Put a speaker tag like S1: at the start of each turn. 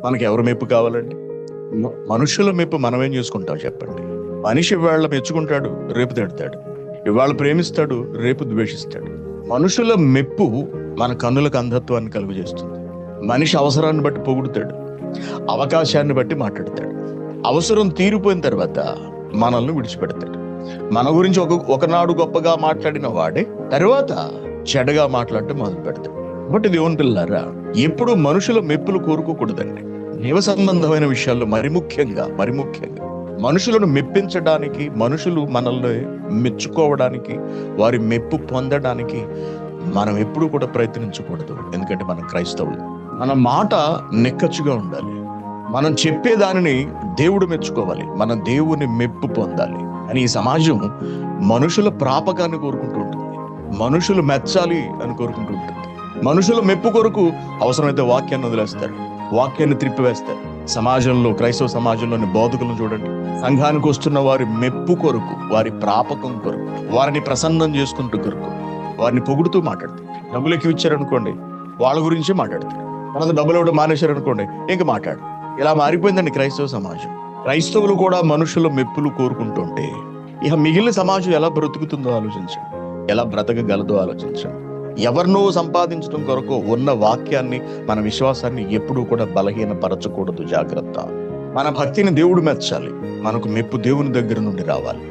S1: మనకి ఎవరు మెప్పు కావాలండి? మనుషుల మెప్పు మనమేం చేసుకుంటాం చెప్పండి? మనిషి ఇవాళ మెచ్చుకుంటాడు, రేపు తిడతాడు. ఇవాళ ప్రేమిస్తాడు, రేపు ద్వేషిస్తాడు. మనుషుల మెప్పు మన కన్నులకు అంధత్వాన్ని కలుగజేస్తుంది. మనిషి అవసరాన్ని బట్టి పొగుడుతాడు, అవకాశాన్ని బట్టి మాట్లాడతాడు. అవసరం తీరిపోయిన తర్వాత మనల్ని విడిచిపెడతాడు. మన గురించి ఒకనాడు గొప్పగా మాట్లాడిన వాడే తర్వాత చెడగా మాట్లాడటం మొదలు పెడతాడు. బట్ దేవుని పిల్లారా, ఎప్పుడు మనుషుల మెప్పులు కోరుకోకూడదండి. దైవ సంబంధమైన విషయాల్లో మరి ముఖ్యంగా మనుషులను మెప్పించడానికి, మనుషులు మనల్ని మెచ్చుకోవడానికి, వారి మెప్పు పొందడానికి మనం ఎప్పుడు కూడా ప్రయత్నించకూడదు. ఎందుకంటే మనం క్రైస్తవులు. మన మాట నిక్కచ్చుగా ఉండాలి. మనం చెప్పే దానిని దేవుడు మెచ్చుకోవాలి. మన దేవుని మెప్పు పొందాలి అని ఈ సమాజం మనుషుల ప్రాపకాన్ని కోరుకుంటూ ఉంటుంది. మనుషులు మెచ్చాలి అని కోరుకుంటూ ఉంటుంది. మనుషుల మెప్పు కొరకు అవసరమైతే వాక్యాన్ని వదిలేస్తారు, వాక్యాన్ని త్రిప్పివేస్తారు. సమాజంలో, క్రైస్తవ సమాజంలోని బోధకులను చూడండి. సంఘానికి వస్తున్న వారి మెప్పు కొరకు, వారి ప్రాపకం కొరకు, వారిని ప్రసన్నం చేసుకుంటూ కొరకు, వారిని పొగుడుతూ మాట్లాడతారు. డబ్బులు ఎక్కువ ఇచ్చారనుకోండి, వాళ్ళ గురించి మాట్లాడతారు. తర్వాత డబ్బులు ఇవ్వడం మానేశారనుకోండి, ఇంక మాట్లాడు. ఇలా మారిపోయిందండి క్రైస్తవ సమాజం. క్రైస్తవులు కూడా మనుషుల మెప్పులు కోరుకుంటుంటే ఇక మిగిలిన సమాజం ఎలా బ్రతుకుతుందో ఆలోచించండి, ఎలా బ్రతకగలదో ఆలోచించండి. ఎవరినో సంపాదించడం కొరకు ఉన్న వాక్యాన్ని, మన విశ్వాసాన్ని ఎప్పుడూ కూడా బలహీనపరచకూడదు. జాగ్రత్త. మన భక్తిని దేవుడు మెచ్చాలి. మనకు మెప్పు దేవుని దగ్గర నుండి రావాలి.